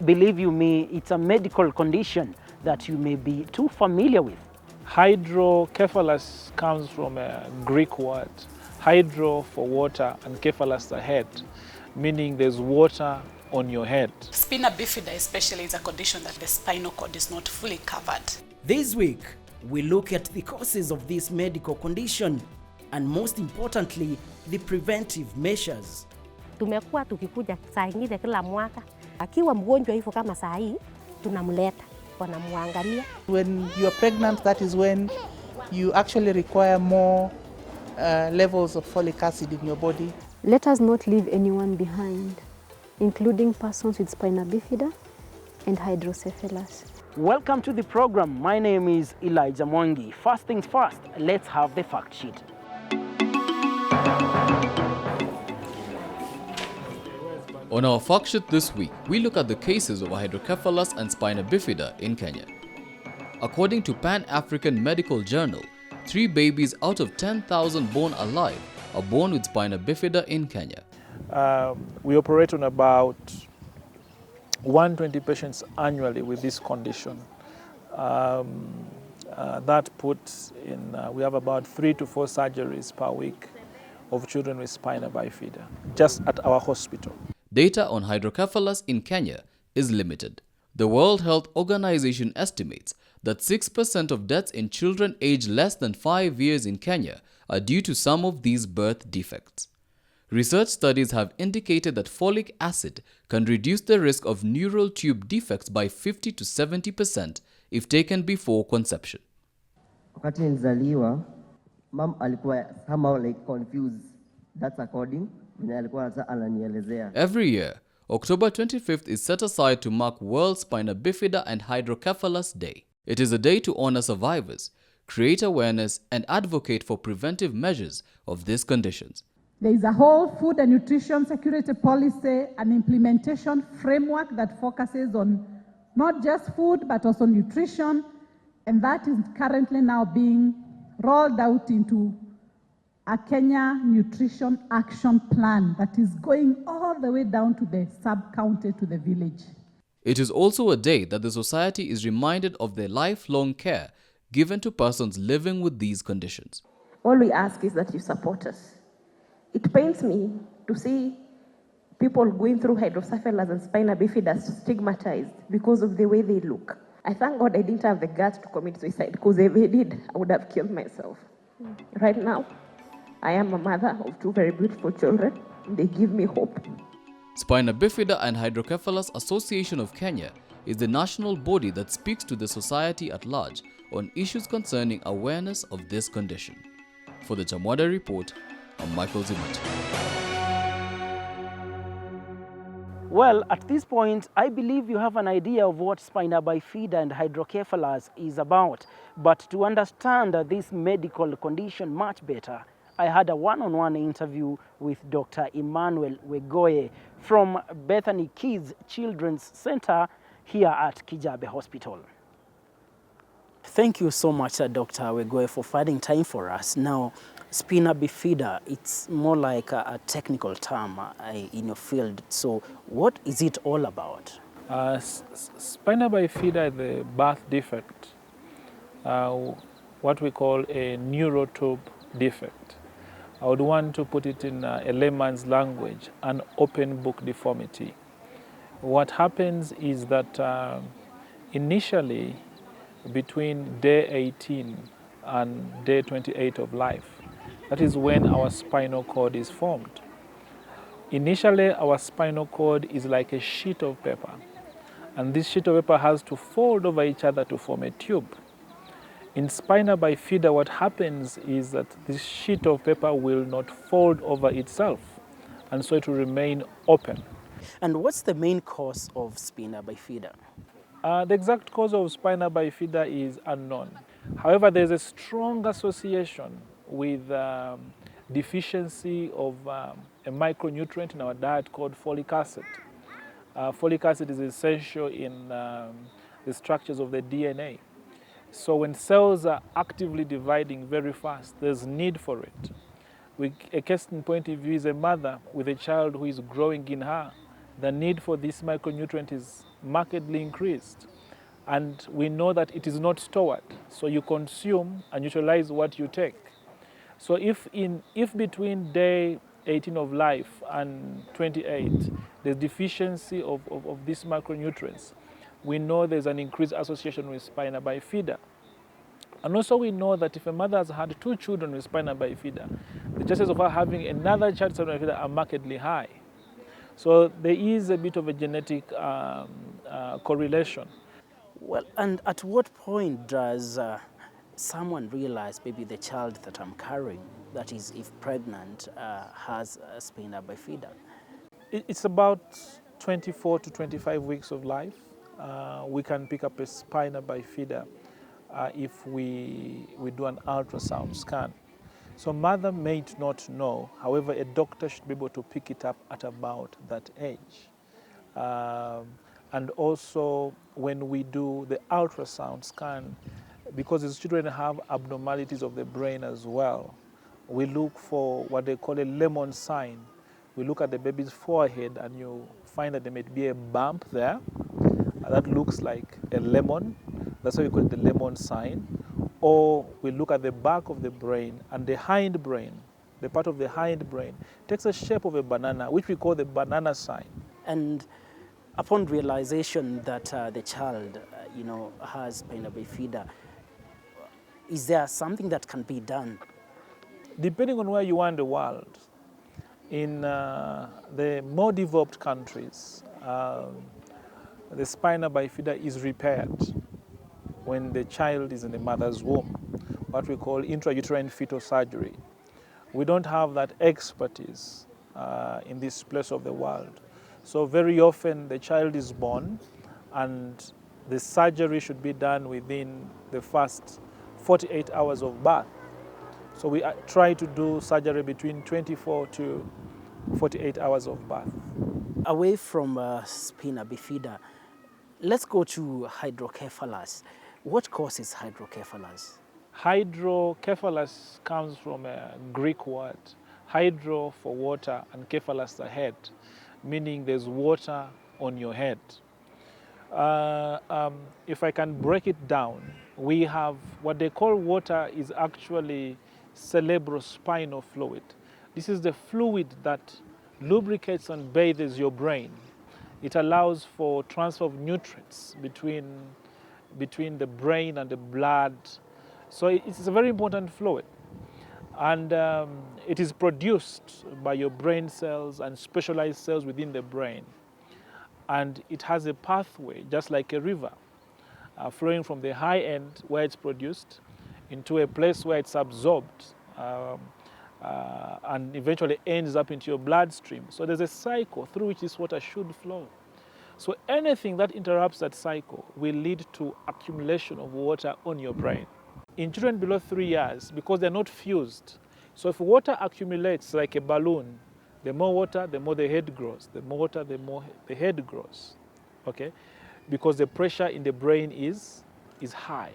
believe you me, it's a medical condition that you may be too familiar with. Hydrocephalus comes from a Greek word, hydro for water and cephalus the head, meaning there's water on your head. Spina Bifida especially is a condition that the spinal cord is not fully covered. This week, we look at the causes of this medical condition and most importantly, the preventive measures. Tumekuwa tukikuja saa ingine kila mwaka. Akiwa mgonjwa hivyo kama saa hii, tunamleta, wanamwangalia. When you are pregnant, that is when you actually require more levels of folic acid in your body. Let us not leave anyone behind, including persons with Spina Bifida and Hydrocephalus. Welcome to the program. My name is Elijah Mwangi. First things first, let's have the fact sheet. On our fact sheet this week, we look at the cases of Hydrocephalus and Spina Bifida in Kenya. According to Pan-African Medical Journal, 3 babies out of 10,000 born alive are born with Spina Bifida in Kenya. We operate on about 120 patients annually with this condition. That puts in, we have about 3 to 4 surgeries per week of children with Spina Bifida, just at our hospital. Data on hydrocephalus in Kenya is limited. The World Health Organization estimates that 6% of deaths in children aged less than 5 years in Kenya are due to some of these birth defects. Research studies have indicated that folic acid can reduce the risk of neural tube defects by 50 to 70% if taken before conception. Wakati nilizaliwa, mom alikuwa somehow like confused. That's according Every year, October 25th is set aside to mark World Spina Bifida and Hydrocephalus Day. It is a day to honor survivors, create awareness, and advocate for preventive measures of these conditions. There is a whole food and nutrition security policy and implementation framework that focuses on not just food but also nutrition, and that is currently now being rolled out into a Kenya Nutrition Action Plan that is going all the way down to the sub-county, to the village. It is also a day that the society is reminded of the lifelong care given to persons living with these conditions. All we ask is that you support us. It pains me to see people going through hydrocephalus and spina bifida stigmatized because of the way they look. I thank God I didn't have the guts to commit suicide, because if I did, I would have killed myself. Right now, I am a mother of 2 very beautiful children. They give me hope. Spina Bifida and Hydrocephalus Association of Kenya is the national body that speaks to the society at large on issues concerning awareness of this condition. For the Chamwada report, I'm Michael Zimati. Well, at this point, I believe you have an idea of what Spina Bifida and Hydrocephalus is about. But to understand this medical condition much better, I had a one-on-one interview with Dr. Emmanuel Wegoye from Bethany Kids Children's Center here at Kijabe Hospital. Thank you so much, Dr. Wegoye, for finding time for us. Now, Spina Bifida, it's more like a technical term in your field. So what is it all about? Spina Bifida is the birth defect, what we call a Neuro defect. I would want to put it in a layman's language, an open book deformity. What happens is that initially, between day 18 and day 28 of life, that is when our spinal cord is formed. Initially, our spinal cord is like a sheet of paper, and this sheet of paper has to fold over each other to form a tube. In Spina Bifida, what happens is that this sheet of paper will not fold over itself, and so it will remain open. And what's the main cause of Spina Bifida? The exact cause of Spina Bifida is unknown. However, there's a strong association with deficiency of a micronutrient in our diet called folic acid. Folic acid is essential in the structures of the DNA. So when cells are actively dividing very fast, there's need for it. A case in point of view is a mother with a child who is growing in her the need for this micronutrient is markedly increased. And we know that it is not stored. So you consume and utilize what you take. So if between day 18 of life and 28, there's deficiency of these macronutrients, we know there's an increased association with Spina Bifida. And also we know that if a mother has had 2 children with Spina Bifida, the chances of her having another child with Spina Bifida are markedly high. So there is a bit of a genetic correlation. Well, and at what point does someone realize maybe the child that I'm carrying, that is, if pregnant, has Spina Bifida? It's about 24 to 25 weeks of life. We can pick up a Spina Bifida if we do an ultrasound scan. So mother may not know, however, a doctor should be able to pick it up at about that age. And also when we do the ultrasound scan, because these children have abnormalities of the brain as well, we look for what they call a lemon sign. We look at the baby's forehead and you find that there may be a bump there that looks like a lemon. That's why we call it the lemon sign. Or we look at the back of the brain, and the hind brain, the part of the hind brain, takes the shape of a banana, which we call the banana sign. And upon realization that the child, has Spina Bifida, is there something that can be done? Depending on where you are in the world, in the more developed countries, the Spina Bifida is repaired when the child is in the mother's womb, what we call intrauterine fetal surgery. We don't have that expertise in this place of the world. So very often the child is born and the surgery should be done within the first 48 hours of birth. So we try to do surgery between 24 to 48 hours of birth. Away from Spina Bifida, let's go to Hydrocephalus. What causes hydrocephalus? Hydrocephalus comes from a Greek word, hydro for water and cephalus the head, meaning there's water on your head. If I can break it down, we have what they call water is actually cerebrospinal fluid. This is the fluid that lubricates and bathes your brain. It allows for transfer of nutrients between the brain and the blood. So it's a very important fluid. And it is produced by your brain cells and specialized cells within the brain. And it has a pathway, just like a river, flowing from the high end where it's produced into a place where it's absorbed and eventually ends up into your bloodstream. So there's a cycle through which this water should flow. So anything that interrupts that cycle will lead to accumulation of water on your brain. In children below 3 years, because they're not fused, so if water accumulates like a balloon, the more water, the more the head grows. The more water, the more the head grows, okay? Because the pressure in the brain is high.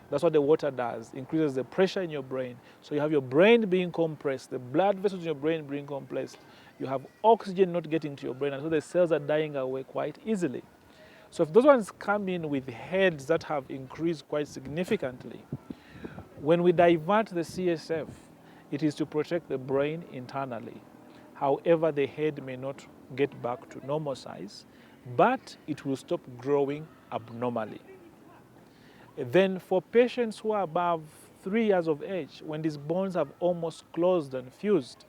That's what the water does, increases the pressure in your brain. So you have your brain being compressed, the blood vessels in your brain being compressed, you have oxygen not getting to your brain, and so the cells are dying away quite easily. So if those ones come in with heads that have increased quite significantly, when we divert the CSF, it is to protect the brain internally. However, the head may not get back to normal size, but it will stop growing abnormally. Then for patients who are above 3 years of age, when these bones have almost closed and fused,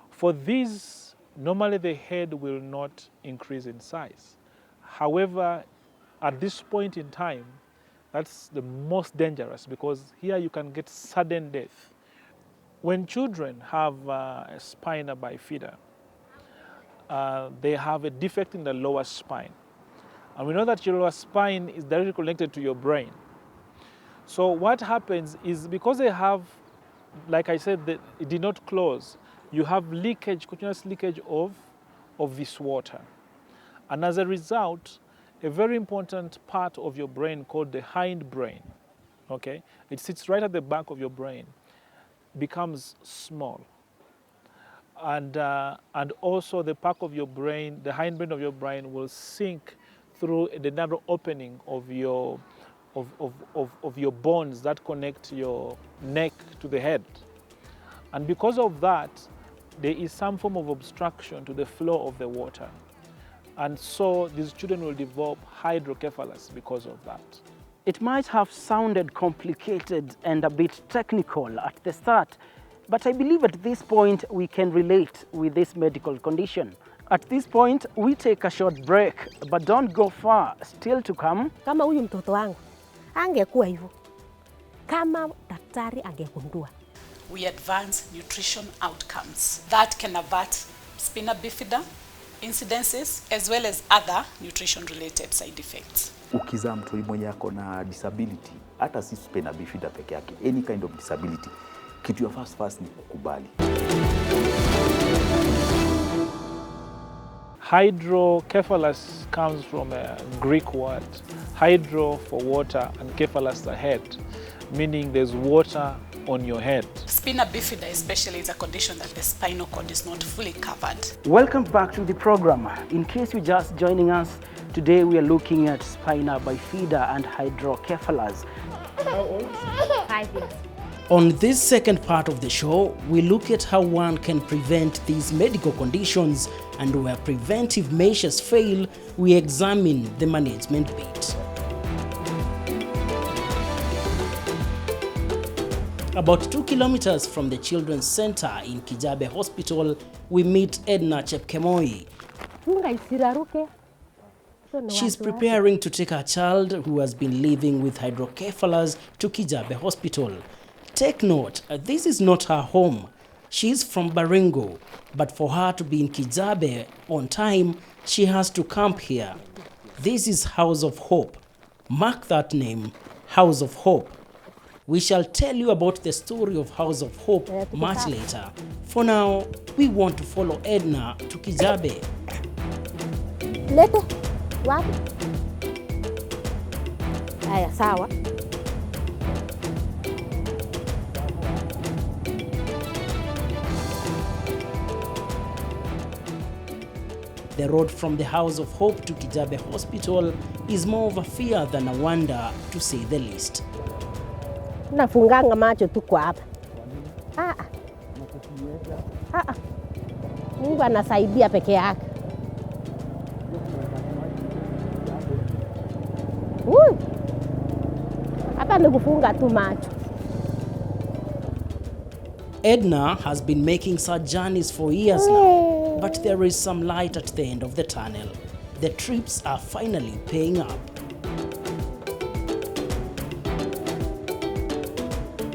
for these, normally the head will not increase in size. However, at this point in time, that's the most dangerous because here you can get sudden death. When children have a Spina Bifida, they have a defect in the lower spine. And we know that your lower spine is directly connected to your brain. So what happens is because they have, like I said, it did not close, you have leakage, continuous leakage of this water. And as a result, a very important part of your brain called the hind brain, okay? It sits right at the back of your brain, becomes small. and also the back of your brain, the hindbrain of your brain will sink through the narrow opening of your bones that connect your neck to the head. And because of that, there is some form of obstruction to the flow of the water. And so these children will develop hydrocephalus because of that. It might have sounded complicated and a bit technical at the start, but I believe at this point we can relate with this medical condition. At this point, we take a short break, but don't go far. Still to come. Kama huyu mtoto wangu angekuwa hivyo, kama daktari angegundua. We advance nutrition outcomes that can avert Spina Bifida incidences as well as other nutrition-related side effects. Ukizaa mtu mwenye ako na disability, hata si Spina Bifida peke yake, any kind of disability, kitu ya first ni kukubali. Hydrocephalus comes from a Greek word, hydro for water and cephalus the head, meaning there's water on your head. Spina Bifida especially is a condition that the spinal cord is not fully covered. Welcome back to the program. In case you're just joining us, today we are looking at Spina Bifida and Hydrocephalus. How old? 5 years. On this second part of the show, we look at how one can prevent these medical conditions, and where preventive measures fail, we examine the management bit. About 2 kilometers from the Children's Center in Kijabe Hospital, we meet Edna Chepkemoi. She's preparing to take her child, who has been living with hydrocephalus, to Kijabe Hospital. Take note, this is not her home. She's from Baringo, but for her to be in Kijabe on time, she has to camp here. This is House of Hope. Mark that name, House of Hope. We shall tell you about the story of House of Hope much later. For now, we want to follow Edna to Kijabe. Lete, wapi? Haya, sawa. The road from the House of Hope to Kijabe Hospital is more of a fear than a wonder, to say the least. Nafunganga macho tu kwa hapa. Mungu anasaidia peke yake. Hapa ni kufunga tu macho. Edna has been making such journeys for years now, but there is some light at the end of the tunnel. The trips are finally paying up.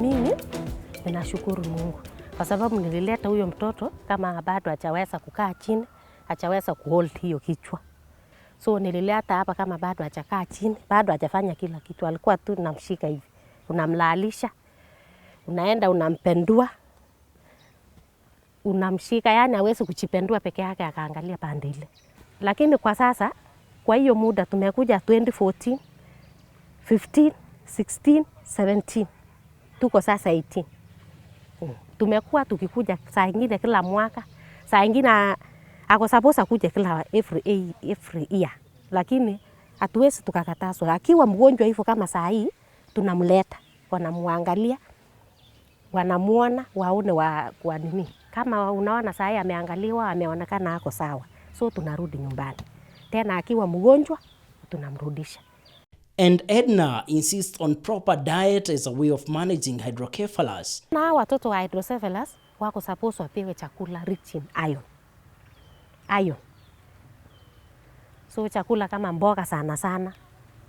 Mimi ninashukuru Mungu kwa sababu nilileta huyo mtoto kama bado hajaweza kukaa chini, hajaweza kuhold hiyo kichwa. So nilileta hapa kama bado hajakaa chini, bado hajafanya kila kitu. Alikuwa tu namshika hivi. Unamlalisha, unaenda unampendua, unamshika, yani hawezi kujipendua peke yake akaangalia pande ile. Lakini kwa sasa, kwa hiyo muda tumekuja 2014, 15, 16, 17. Tuko sasa 18. Tumekuwa tukikuja saa nyingine kila mwaka. Saa nyingine ako supposed kuja kila every year. Lakini hatuwezi tukakatazwa. Akiwa mgonjwa hivyo kama saa hii, tunamleta, wanamuangalia, wanamuona, waone kwa nini. Kama unaona saa hii ameangaliwa, ameonekana ako sawa. So tunarudi nyumbani. Tena akiwa mgonjwa, tunamrudisha. And Edna insists on proper diet as a way of managing hydrocephalus. Na watoto wa hydrocephalus wako supposed wapewe chakula rich in iron. Iron. So chakula kama mboga sana sana,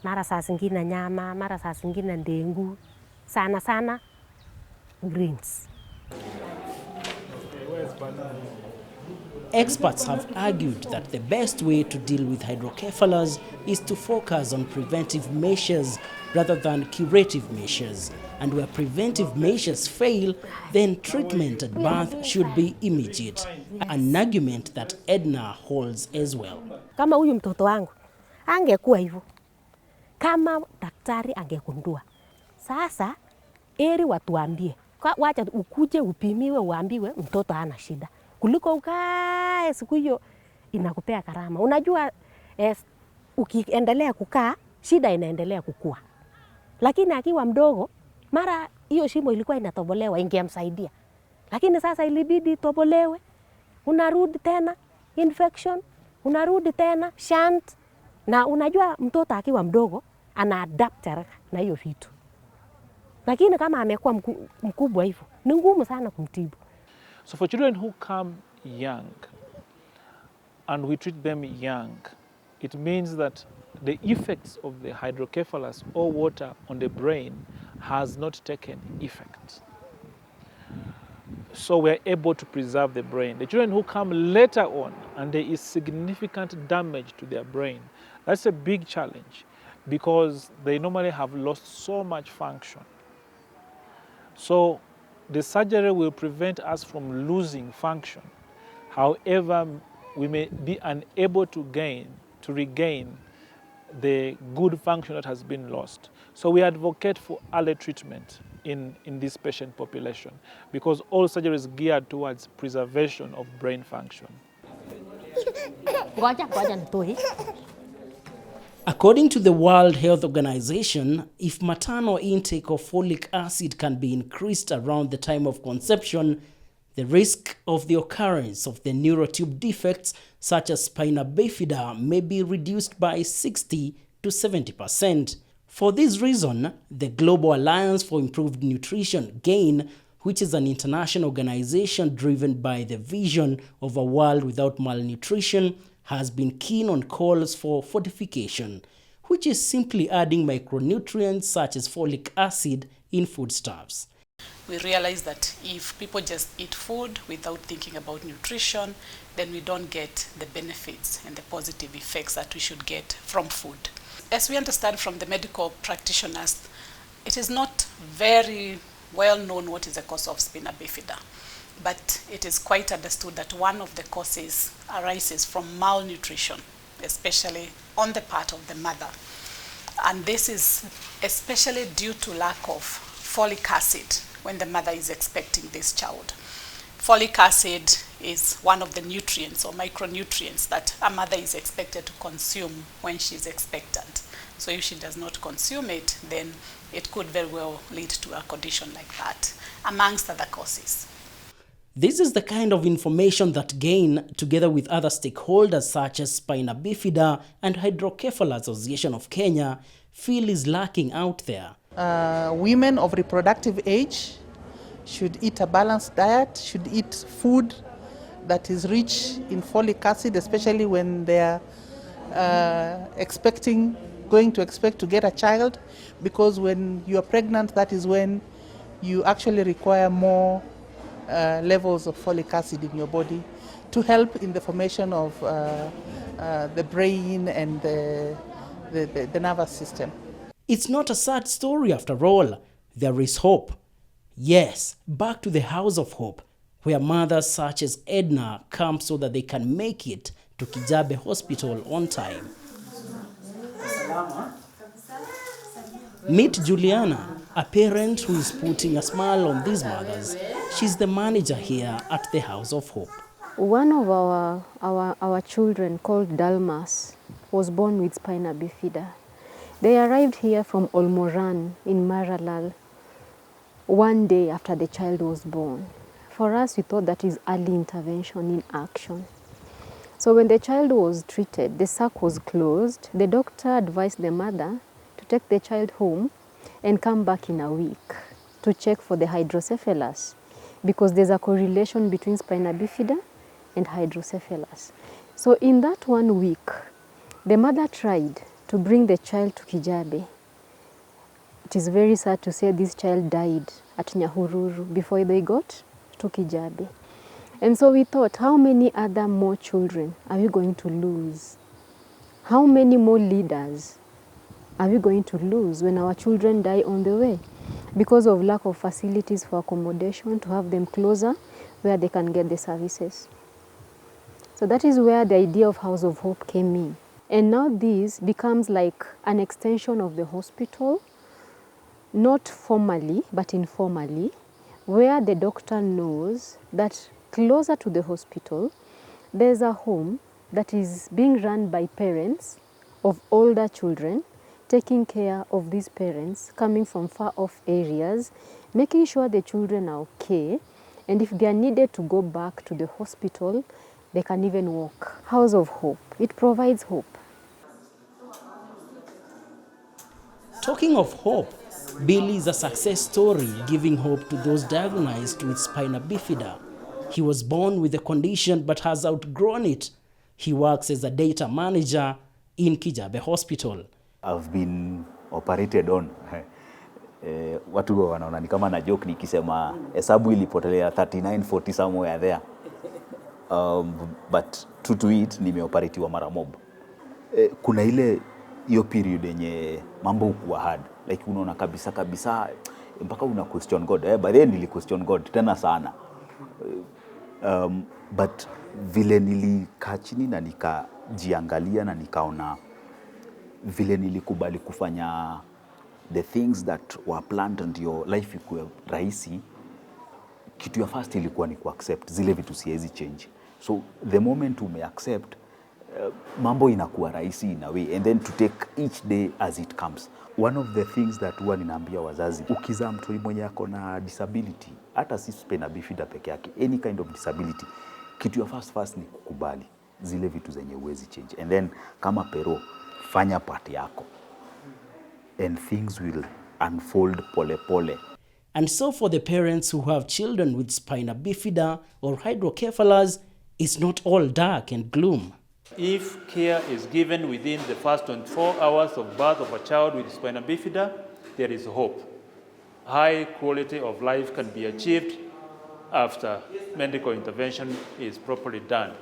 mara saa zingine nyama, mara saa zingine ndengu, sana sana greens. Experts have argued that the best way to deal with hydrocephalus is to focus on preventive measures rather than curative measures. And where preventive measures fail, then treatment at birth should be immediate. An argument that Edna holds as well. Kama huyu mtoto wangu angekuwa hivyo, kama daktari angegundua. Sasa eri watuambie, wacha ukuje upimiwe uambiwe mtoto hana shida. kuliko ukae siku hiyo inakupea gharama. Unajua ukiendelea kukaa shida inaendelea kukua, lakini akiwa mdogo mara hiyo shimo ilikuwa inatobolewa ingemsaidia, lakini sasa ilibidi tobolewe, unarudi tena infection, unarudi tena shunt. Na unajua mtoto akiwa mdogo ana adapt haraka na hiyo vitu, lakini kama amekuwa mkubwa hivyo ni ngumu sana kumtibu. So for children who come young and we treat them young, it means that the effects of the hydrocephalus or water on the brain has not taken effect. So we're able to preserve the brain. The children who come later on and there is significant damage to their brain, that's a big challenge because they normally have lost so much function. So the surgery will prevent us from losing function. However, we may be unable to regain the good function that has been lost. So we advocate for early treatment in this patient population because all surgery is geared towards preservation of brain function. According to the World Health Organization, if maternal intake of folic acid can be increased around the time of conception, the risk of the occurrence of the neurotube defects such as Spina Bifida may be reduced by 60 to 70%. For this reason, the Global Alliance for Improved Nutrition, GAIN, which is an international organization driven by the vision of a world without malnutrition, has been keen on calls for fortification, which is simply adding micronutrients such as folic acid in foodstuffs. We realize that if people just eat food without thinking about nutrition, then we don't get the benefits and the positive effects that we should get from food. As we understand from the medical practitioners, it is not very well known what is the cause of Spina Bifida, but it is quite understood that one of the causes arises from malnutrition, especially on the part of the mother. And this is especially due to lack of folic acid when the mother is expecting this child. Folic acid is one of the nutrients or micronutrients that a mother is expected to consume when she's expectant. So if she does not consume it, then it could very well lead to a condition like that, amongst other causes. This is the kind of information that GAIN, together with other stakeholders such as Spina Bifida and Hydrocephalus Association of Kenya, feel is lacking out there. Women of reproductive age should eat a balanced diet, should eat food that is rich in folic acid, especially when they are going to expect to get a child, because when you are pregnant, that is when you actually require more levels of folic acid in your body to help in the formation of the brain and the nervous system. It's not a sad story after all. There is hope. Yes, back to the House of Hope, where mothers such as Edna come so that they can make it to Kijabe Hospital on time. Meet Juliana, a parent who is putting a smile on these mothers. She's the manager here at the House of Hope. One of our children, called Dalmas, was born with Spina Bifida. They arrived here from Olmoran in Maralal one day after the child was born. For us, we thought that is early intervention in action. So when the child was treated, the sac was closed. The doctor advised the mother to take the child home and come back in a week to check for the hydrocephalus, because there's a correlation between Spina Bifida and hydrocephalus. So in that 1 week, the mother tried to bring the child to Kijabe. It is very sad to say this child died at Nyahururu before they got to Kijabe. And so we thought, how many other more children are we going to lose? How many more leaders are we going to lose when our children die on the way? Because of lack of facilities for accommodation, to have them closer where they can get the services. So that is where the idea of House of Hope came in. And now this becomes like an extension of the hospital, not formally, but informally, where the doctor knows that closer to the hospital, there's a home that is being run by parents of older children, taking care of these parents coming from far off areas, making sure the children are okay, and if they are needed to go back to the hospital, they can even walk. House of Hope, it provides hope. Talking of hope, Billy is a success story giving hope to those diagnosed with Spina Bifida. He was born with the condition but has outgrown it. He works as a data manager in Kijabe Hospital. I've been operated on. Watu wanaona ni kama na joke nikisema hesabu ilipotelea 3940 somewhere there. But to it nimeoperatiwa mara mob. Kuna ile hiyo period yenye mambo hukuwa hard. Like unaona kabisa mpaka una question God. By then nili question God tena sana. But vile nilikaa chini na nikajiangalia na nikaona vile nilikubali kufanya the things that were planned and your life ikuwe rahisi, kitu ya first ilikuwa ni kuaccept zile vitu siwezi change. So the moment ume accept, mambo inakuwa rahisi in a way, and then to take each day as it comes. One of the things that huwa ninaambia wazazi, ukizaa mtu mwenye ako na disability, hata si Spina Bifida peke yake, any kind of disability, kitu ya first ni kukubali zile vitu zenye huwezi change, and then kama pero fanya part yako and things will unfold pole pole. And so for the parents who have children with Spina Bifida or Hydrocephalus, it's not all dark and gloom. If care is given within the first 24 hours of birth of a child with Spina Bifida, there is hope. High quality of life can be achieved after medical intervention is properly done.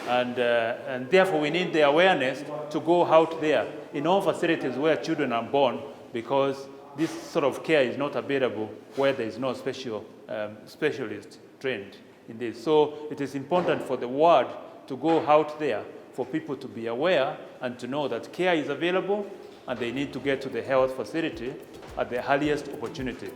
And therefore we need the awareness to go out there in all facilities where children are born, because this sort of care is not available where there is no specialist trained in this. So it is important for the ward to go out there, for people to be aware and to know that care is available and they need to get to the health facility at the earliest opportunity.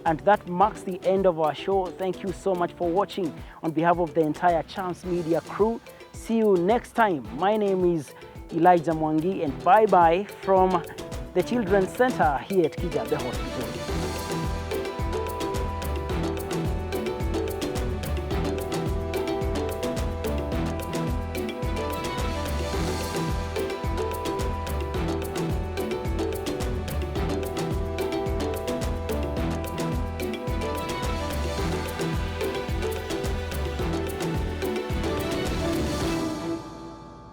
And that marks the end of our show. Thank you so much for watching. On behalf of the entire Chams Media crew, see you next time. My name is Elijah Mwangi, and bye-bye from the Children's Center here at Kijabe Hospital.